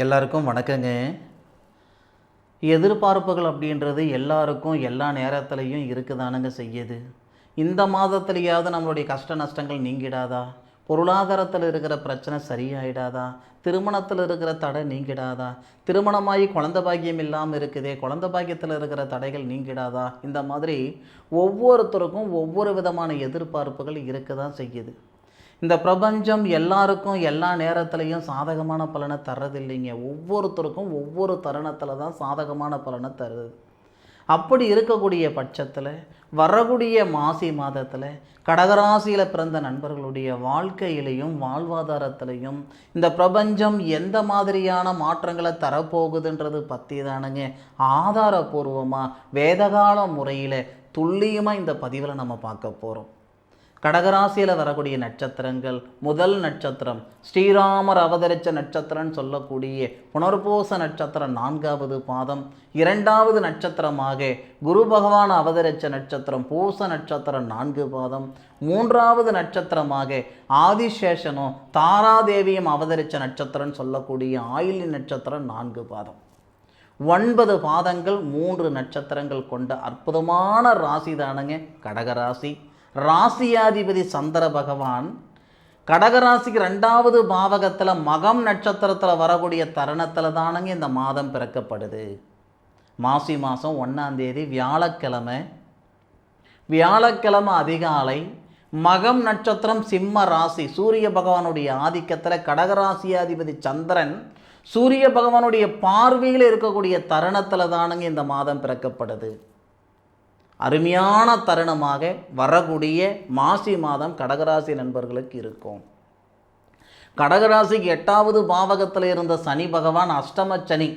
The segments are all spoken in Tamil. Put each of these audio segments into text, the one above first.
எல்லாருக்கும் வணக்கங்க. எதிர்பார்ப்புகள் அப்படின்றது எல்லாருக்கும் எல்லா நேரத்துலையும் இருக்குதானுங்க செய்யுது. இந்த மாதத்துலையாவது நம்மளுடைய கஷ்ட நஷ்டங்கள் நீங்கிடாதா? பொருளாதாரத்தில் இருக்கிற பிரச்சனை சரியாயிடாதா? திருமணத்தில் இருக்கிற தடை நீங்கிடாதா? திருமணமாகி குழந்த பாக்கியம் இல்லாமல் இருக்குதே, குழந்த பாக்கியத்தில் இருக்கிற தடைகள் நீங்கிடாதா? இந்த மாதிரி ஒவ்வொருத்தருக்கும் ஒவ்வொரு விதமான எதிர்பார்ப்புகள் இருக்க தான் செய்யுது. இந்த பிரபஞ்சம் எல்லாருக்கும் எல்லா நேரத்துலையும் சாதகமான பலனை தர்றதில்லைங்க. ஒவ்வொருத்தருக்கும் ஒவ்வொரு தருணத்தில் தான் சாதகமான பலனை தருது. அப்படி இருக்கக்கூடிய பட்சத்தில் வரக்கூடிய மாசி மாதத்தில் கடகராசியில் பிறந்த நண்பர்களுடைய வாழ்க்கையிலையும் வாழ்வாதாரத்திலையும் இந்த பிரபஞ்சம் எந்த மாதிரியான மாற்றங்களை தரப்போகுதுன்றது பற்றி தானுங்க ஆதாரபூர்வமாக வேதகால முறையில் துல்லியமாக இந்த பதிவில் நம்ம பார்க்க போகிறோம். கடகராசியில் வரக்கூடிய நட்சத்திரங்கள், முதல் நட்சத்திரம் ஸ்ரீராமர் அவதரித்த நட்சத்திரம்னு சொல்லக்கூடிய புனர்பூச நட்சத்திரம் 4வது பாதம். இரண்டாவது நட்சத்திரமாக குரு பகவான் அவதரித்த நட்சத்திரம் பூச நட்சத்திரம் 4 பாதம். மூன்றாவது நட்சத்திரமாக ஆதிசேஷனும் தாராதேவியும் அவதரித்த நட்சத்திரம்னு சொல்லக்கூடிய ஆயில்ய நட்சத்திரம் 4 பாதம். 9 பாதங்கள் 3 நட்சத்திரங்கள் கொண்ட அற்புதமான ராசி தானுங்க கடகராசி. ராசியாதிபதி சந்திர பகவான் கடகராசிக்கு 2வது பாவகத்தில் மகம் நட்சத்திரத்தில் வரக்கூடிய தருணத்தில் தானுங்க இந்த மாதம் பிறக்கப்படுது. மாசி மாதம் 1ஆம் தேதி வியாழக்கிழமை அதிகாலை மகம் நட்சத்திரம் சிம்ம ராசி சூரிய பகவானுடைய ஆதிக்கத்தில் கடகராசியாதிபதி சந்திரன் சூரிய பகவானுடைய பார்வையில் இருக்கக்கூடிய தருணத்தில் தானுங்க இந்த மாதம் பிறக்கப்படுது. அருமையான தருணமாக வரக்கூடிய மாசி மாதம் கடகராசி நண்பர்களுக்கு இருக்கும். கடகராசிக்கு 8வது பாவகத்தில் இருந்த சனி பகவான் அஷ்டமச்சனி,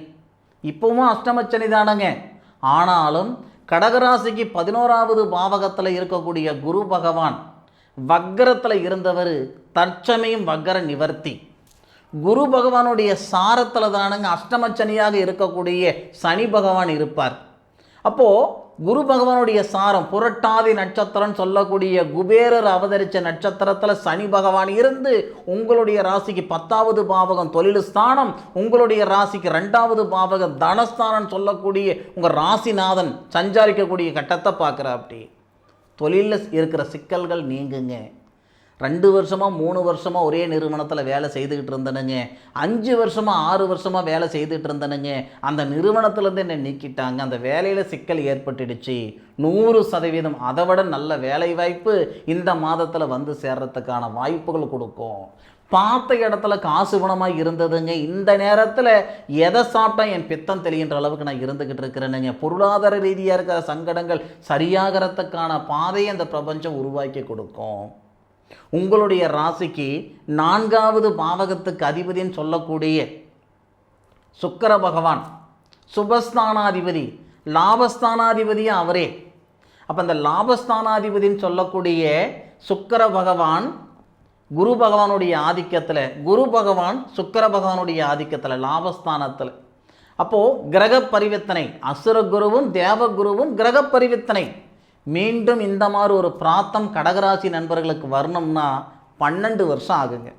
இப்பவும் அஷ்டமச்சனி தானுங்க. ஆனாலும் கடகராசிக்கு 11வது பாவகத்தில் இருக்கக்கூடிய குரு பகவான் வக்கரத்தில் இருந்தவர் தற்சமயம் வக்கர நிவர்த்தி. குரு பகவானுடைய சாரத்தில் தானுங்க அஷ்டமச்சனியாக இருக்கக்கூடிய சனி பகவான் இருப்பார். அப்போது குரு பகவானுடைய சாரம் புரட்டாதி நட்சத்திரம் சொல்லக்கூடிய குபேரர் அவதரித்த நட்சத்திரத்தில் சனி பகவான் இருந்து உங்களுடைய ராசிக்கு 10வது பாவகம் தொழில் ஸ்தானம், உங்களுடைய ராசிக்கு 2வது பாவகம் தனஸ்தானம் சொல்லக்கூடிய உங்கள் ராசிநாதன் சஞ்சாரிக்கக்கூடிய கட்டத்தை பார்க்குற. அப்படி தொழிலில் இருக்கிற சிக்கல்கள் நீங்குங்க. 2 வருஷமாக 3 வருஷமாக ஒரே நிறுவனத்தில் வேலை செய்துக்கிட்டு இருந்தனுங்க, 5 வருஷமாக 6 வருஷமாக வேலை செய்துகிட்டு இருந்தனுங்க, அந்த நிறுவனத்துலேருந்து என்னை நீக்கிட்டாங்க, அந்த வேலையில் சிக்கல் ஏற்பட்டுடுச்சு. 100% அதை விட நல்ல வேலை வாய்ப்பு இந்த மாதத்தில் வந்து சேர்றதுக்கான வாய்ப்புகள் கொடுக்கும். பார்த்த இடத்துல காசு பணமாக இருந்ததுங்க, இந்த நேரத்தில் எதை சாப்பிட்டா என் பித்தம் தெளிகின்ற அளவுக்கு நான் இருந்துக்கிட்டு இருக்கிறேனுங்க. பொருளாதார ரீதியாக இருக்கிற சங்கடங்கள் சரியாகிறதுக்கான பாதையை அந்த பிரபஞ்சம் உருவாக்கி கொடுக்கும். உங்களுடைய ராசிக்கு 4வது பாவகத்துக்கு அதிபதின்னு சொல்லக்கூடிய சுக்கிர பகவான் சுபஸ்தானாதிபதி, லாபஸ்தானாதிபதியும் அவரே. அப்போ அந்த லாபஸ்தானாதிபதின்னு சொல்லக்கூடிய சுக்கிர பகவான் குரு பகவானுடைய ஆதிக்கத்தில், குரு பகவான் சுக்கிர பகவானுடைய ஆதிக்கத்தில் லாபஸ்தானத்தில். அப்போது கிரக பரிவர்த்தனை, அசுர குருவும் தேவகுருவும் கிரக பரிவர்த்தனை. மீண்டும் இந்த மாதிரி ஒரு பிராத்தம் கடகராசி நண்பர்களுக்கு வரணும்னா 12 வருஷம் ஆகுங்க.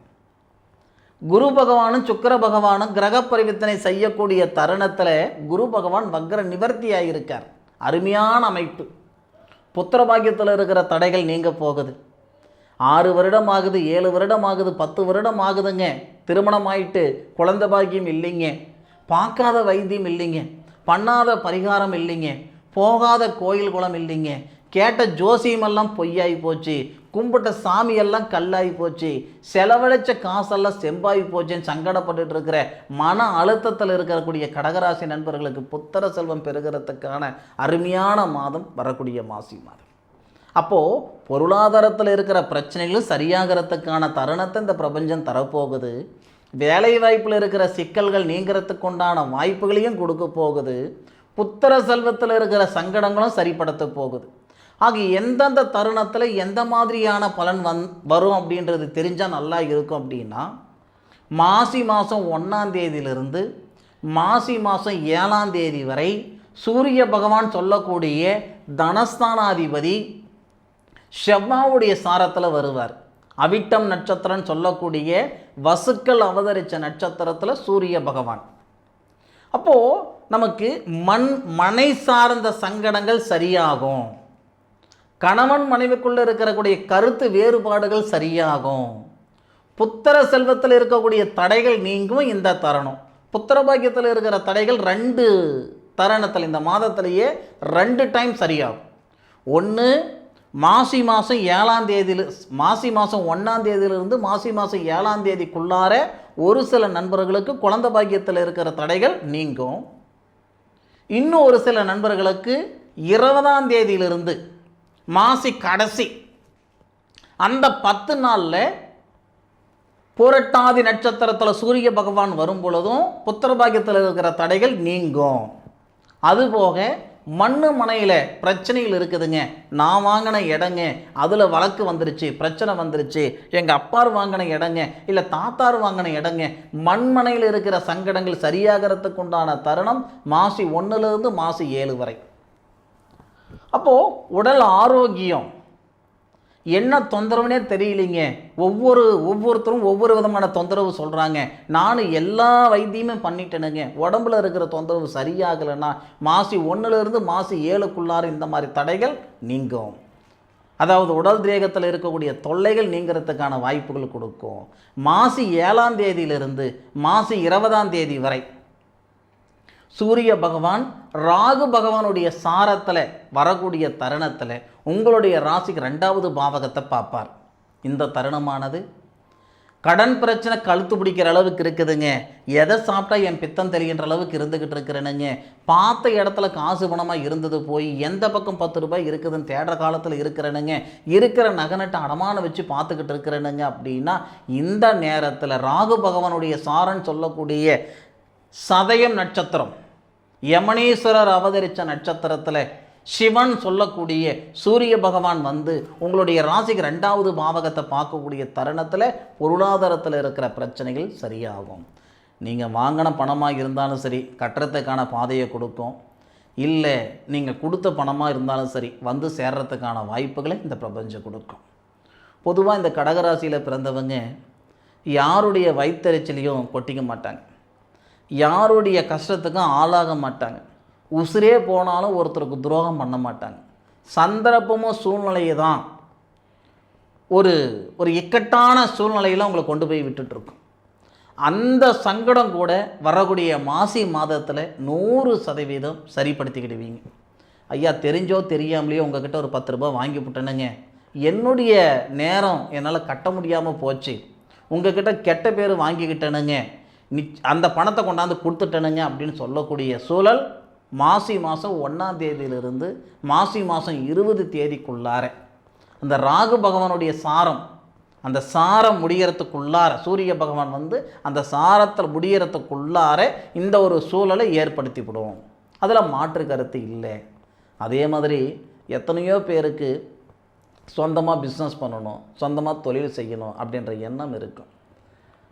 குரு பகவானும் சுக்கிர பகவானும் கிரக பரிவர்த்தனை செய்யக்கூடிய தருணத்தில் குரு பகவான் வக்ர நிவர்த்தி ஆகியிருக்கார். அருமையான அமைப்பு. புத்திர பாக்கியத்தில் இருக்கிற தடைகள் நீங்க போகுது. 6 வருடம் ஆகுது, 7 வருடம் ஆகுது, 10 வருடம் ஆகுதுங்க. திருமணம் ஆயிட்டு குழந்தை பாக்கியம் இல்லைங்க, பார்க்காத வைத்தியம் இல்லைங்க, பண்ணாத பரிகாரம் இல்லைங்க, போகாத கோயில் குளம் இல்லைங்க, கேட்ட ஜோசியமெல்லாம் பொய்யாகி போச்சு, கும்பிட்ட சாமியெல்லாம் கல்லாகி போச்சு, செலவழித்த காசெல்லாம் செம்பாகி போச்சுன்னு சங்கடப்பட்டு இருக்கிற மன அழுத்தத்தில் இருக்கக்கூடிய கடகராசி நண்பர்களுக்கு புத்திர செல்வம் பெறுகிறதுக்கான அருமையான மாதம் வரக்கூடிய மாசி மாதம். அப்போது பொருளாதாரத்தில் இருக்கிற பிரச்சனைகளும் சரியாகிறதுக்கான தருணத்தை இந்த பிரபஞ்சம் தரப்போகுது. வேலை வாய்ப்பில் இருக்கிற சிக்கல்கள் நீங்கிறதுக்கு உண்டான வாய்ப்புகளையும் கொடுக்க போகுது. புத்திர செல்வத்தில் இருக்கிற சங்கடங்களும் சரிப்படுத்த போகுது. ஆக எந்தெந்த தருணத்தில் எந்த மாதிரியான பலன் வரும் அப்படின்றது தெரிஞ்சால் நல்லா இருக்கும். அப்படின்னா மாசி மாதம் 1ஆம் தேதியிலிருந்து மாசி மாதம் 7ஆம் தேதி வரை சூரிய பகவான் சொல்லக்கூடிய தனஸ்தானாதிபதி செவ்வாவுடைய சாரத்தில் வருவார். அவிட்டம் நட்சத்திரம் சொல்லக்கூடிய வசுக்கள் அவதரித்த நட்சத்திரத்தில் சூரிய பகவான். அப்போது நமக்கு மனை சார்ந்த சங்கடங்கள் சரியாகும், கணவன் மனைவிக்குள்ளே இருக்கக்கூடிய கருத்து வேறுபாடுகள் சரியாகும், புத்திர செல்வத்தில் இருக்கக்கூடிய தடைகள் நீங்கும். இந்த தருணம் புத்திர பாக்கியத்தில் இருக்கிற தடைகள் 2 தருணத்தில் இந்த மாதத்திலேயே 2 டைம் சரியாகும். ஒன்று மாசி மாதம் 7ஆம் தேதியில், மாசி மாதம் 1ஆம் தேதியிலிருந்து மாசி மாதம் 7ஆம் தேதிக்குள்ளார ஒரு சில நண்பர்களுக்கு குழந்தை பாக்கியத்தில் இருக்கிற தடைகள் நீங்கும். இன்னும் ஒரு சில நண்பர்களுக்கு 20ஆம் தேதியிலிருந்து மாசி கடைசி அந்த 10 நாளில் புரட்டாதி நட்சத்திரத்தில் சூரிய பகவான் வரும் பொழுதும் புத்திர பாக்கியத்தில் இருக்கிற தடைகள் நீங்கும். அதுபோக மண்ணு மனையில் பிரச்சனைகள் இருக்குதுங்க, நான் வாங்கின இடங்க அதில் வழக்கு வந்துருச்சு, பிரச்சனை வந்துருச்சு, எங்கள் அப்பார் வாங்கின இடங்க இல்லை தாத்தார் வாங்கின இடங்க, மண்மனையில் இருக்கிற சங்கடங்கள் சரியாகிறதுக்கு உண்டான தருணம் மாசி 1லிருந்து மாசி 7 வரை. அப்போது உடல் ஆரோக்கியம் என்ன தொந்தரவுனே தெரியலைங்க. ஒவ்வொருத்தரும் ஒவ்வொரு விதமான தொந்தரவு சொல்கிறாங்க. நான் எல்லா வைத்தியமே பண்ணிட்டேனுங்க, உடம்புல இருக்கிற தொந்தரவு சரியாகலைன்னா மாசி 1லிருந்து மாசி 7க்குள்ளார இந்த மாதிரி தடைகள் நீங்கும். அதாவது உடல் தேகத்தில் இருக்கக்கூடிய தொல்லைகள் நீங்கிறதுக்கான வாய்ப்புகள் கொடுக்கும். மாசி 7ஆம் தேதியிலிருந்து மாசி 20ஆம் தேதி வரை சூரிய பகவான் ராகு பகவானுடைய சாரத்தில் வரக்கூடிய தருணத்தில் உங்களுடைய ராசிக்கு 2வது பாவகத்தை பார்ப்பார். இந்த தருணமானது கடன் பிரச்சனை கழுத்து பிடிக்கிற அளவுக்கு இருக்குதுங்க, எதை சாப்பிட்டா என் பித்தம் தெரிகின்ற அளவுக்கு இருந்துக்கிட்டு இருக்கிறேனுங்க, பார்த்த இடத்துல காசு பணமாக இருந்தது போய் எந்த பக்கம் 10 ரூபாய் இருக்குதுன்னு தேடுற காலத்தில் இருக்கிறேனுங்க, இருக்கிற நகனட்டை அடமான வச்சு பார்த்துக்கிட்டு இருக்கிறேனுங்க அப்படின்னா இந்த நேரத்தில் ராகு பகவானுடைய சாரன் சொல்லக்கூடிய சதயம் நட்சத்திரம், யமனீஸ்வரர் அவதரித்த நட்சத்திரத்தில் சிவன் சொல்லக்கூடிய சூரிய பகவான் வந்து உங்களுடைய ராசிக்கு 2வது பாவகத்தை பார்க்கக்கூடிய தருணத்தில் பொருளாதாரத்தில் இருக்கிற பிரச்சனைகள் சரியாகும். நீங்கள் வாங்கின பணமாக இருந்தாலும் சரி கட்டுறதுக்கான பாதையை கொடுக்கும், இல்லை நீங்கள் கொடுத்த பணமாக இருந்தாலும் சரி வந்து சேர்றதுக்கான வாய்ப்புகளை இந்த பிரபஞ்சம் கொடுக்கும். பொதுவாக இந்த கடகராசியில் பிறந்தவங்க யாருடைய வயிற்றெரிச்சலையும் கொட்டிக்க மாட்டாங்க, யாருடைய கஷ்டத்துக்கும் ஆளாக மாட்டாங்க, உசுரே போனாலும் ஒருத்தருக்கு துரோகம் பண்ண மாட்டாங்க. சந்தர்ப்பமும் சூழ்நிலையை தான் ஒரு இக்கட்டான சூழ்நிலையில் உங்களை கொண்டு போய் விட்டுட்டுருக்கும். அந்த சங்கடம் கூட வரக்கூடிய மாசி மாதத்தில் 100% சரிப்படுத்திக்கிடுவீங்க. ஐயா தெரிஞ்சோ தெரியாமலேயோ உங்ககிட்ட ஒரு 10 ரூபாய் வாங்கி விட்டேனுங்க, என்னுடைய நேரம் என்னால் கட்ட முடியாமல் போச்சு, உங்ககிட்ட கெட்ட பேர் வாங்கிக்கிட்டேனுங்க, அந்த பணத்தை கொண்டாந்து கொடுத்துட்டேனுங்க அப்படின்னு சொல்லக்கூடிய சூழல் மாசி மாதம் 1ஆம் தேதியிலிருந்து மாசி மாதம் 20 தேதிக்குள்ளார அந்த ராகு பகவானுடைய சாரம், அந்த சாரம் முடிகிறதுக்குள்ளார சூரிய பகவான் வந்து அந்த சாரத்தில் முடிகிறதுக்குள்ளார இந்த ஒரு சூழலை ஏற்படுத்தி விடுவோம். அதில் மாற்று கருத்து இல்லை. அதே மாதிரி எத்தனையோ பேருக்கு சொந்தமாக பிஸ்னஸ் பண்ணணும், சொந்தமாக தொழில் செய்யணும் அப்படின்ற எண்ணம் இருக்கும்.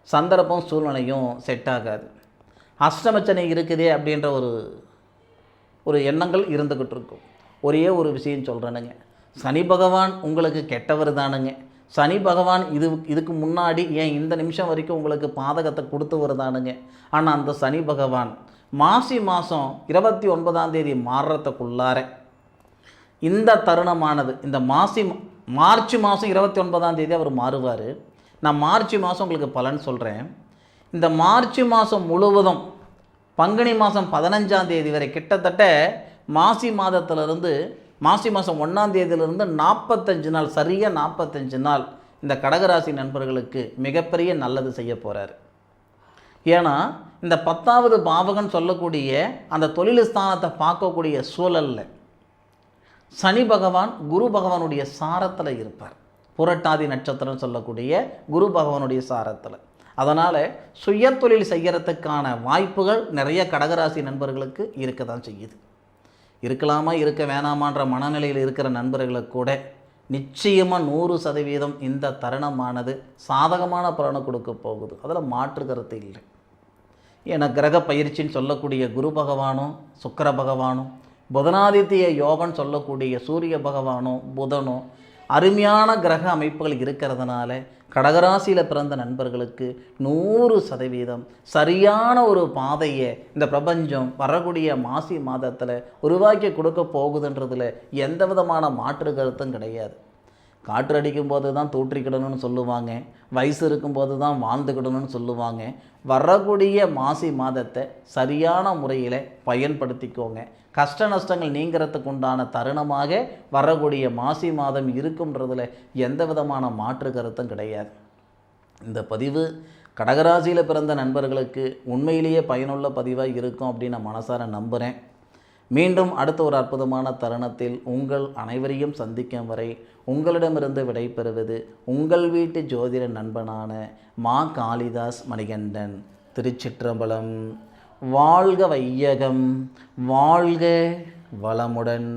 சந்தர்ப்பம் சூழ்நிலையும் செட் ஆகாது. அஷ்டமச்சனை இருக்குதே அப்படின்ற ஒரு எண்ணங்கள் இருந்துக்கிட்டு இருக்கும். ஒரே ஒரு விஷயம் சொல்கிறேனுங்க, சனி பகவான் உங்களுக்கு கெட்டவர் தானுங்க. சனி பகவான் இதுக்கு முன்னாடி ஏன் இந்த நிமிஷம் வரைக்கும் உங்களுக்கு பாதகத்தை கொடுத்தவர் தானுங்க. ஆனால் அந்த சனி பகவான் மாசி மாதம் 29ஆம் தேதி மாறுறதுக்குள்ளார இந்த தருணமானது இந்த மார்ச் மாதம் 29ஆம் தேதி அவர் மாறுவார். நான் மார்ச் மாதம் உங்களுக்கு பலன் சொல்கிறேன். இந்த மார்ச் மாதம் முழுவதும் பங்குனி மாதம் 15ஆம் தேதி வரை கிட்டத்தட்ட மாசி மாதத்திலிருந்து மாசி மாதம் 1ஆம் தேதியிலிருந்து 45 நாள், சரியாக 45 நாள் இந்த கடகராசி நண்பர்களுக்கு மிகப்பெரிய நல்லது செய்ய போகிறார். ஏன்னா இந்த 10வது பாவகன் சொல்லக்கூடிய அந்த தொழில் ஸ்தானத்தை பார்க்கக்கூடிய சூழலில் சனி பகவான் குரு பகவானுடைய சாரத்தில் இருப்பார். புரட்டாதி நட்சத்திரம் சொல்லக்கூடிய குரு பகவானுடைய சாரத்தில். அதனால் சுய தொழில் செய்கிறதுக்கான வாய்ப்புகள் நிறைய கடகராசி நண்பர்களுக்கு இருக்க தான் செய்யுது. இருக்கலாமா இருக்க வேணாமான்ற மனநிலையில் இருக்கிற நண்பர்களுக்கு கூட நிச்சயமாக 100% இந்த தருணமானது சாதகமான பலனை கொடுக்க போகுது. அதில் மாற்று கருத்து இல்லை. ஏன்னா கிரக பயிற்சின்னு சொல்லக்கூடிய குரு பகவானும் சுக்கிர பகவானும் புதனாதித்ய யோகன்னு சொல்லக்கூடிய சூரிய பகவானும் புதனும் அருமையான கிரக அமைப்புகள் இருக்கிறதுனால கடகராசியில் பிறந்த நண்பர்களுக்கு 100% சரியான ஒரு பாதையை இந்த பிரபஞ்சம் வரக்கூடிய மாசி மாதத்தில் உருவாக்கி கொடுக்க போகுதுன்றதில் எந்த விதமான மாற்று கருத்தும் கிடையாது. காற்றடிக்கும் போது தான் தூற்றிக்கிடணும்னு சொல்லுவாங்க, வயசு இருக்கும்போது தான் வாழ்ந்துக்கிடணும்னு சொல்லுவாங்க. வரக்கூடிய மாசி மாதத்தை சரியான முறையில் பயன்படுத்திக்கோங்க. கஷ்ட நஷ்டங்கள் நீங்கிறதுக்கு உண்டான தருணமாக வரக்கூடிய மாசி மாதம் இருக்குன்றதில் எந்த விதமான மாற்று கருத்தும் கிடையாது. இந்த பதிவு கடகராசியில் பிறந்த நண்பர்களுக்கு உண்மையிலேயே பயனுள்ள பதிவாக இருக்கும் அப்படின்னு நான் மனசார நம்புகிறேன். மீண்டும் அடுத்த ஒரு அற்புதமான தருணத்தில் உங்கள் அனைவரையும் சந்திக்கும் வரை உங்களிடமிருந்து விடைபெறுவது உங்கள் வீட்டு ஜோதிட நண்பனான மா காளிதாஸ் மணிகண்டன். திருச்சிற்றம்பலம். வாழ்க வையகம், வாழ்க வளமுடன்.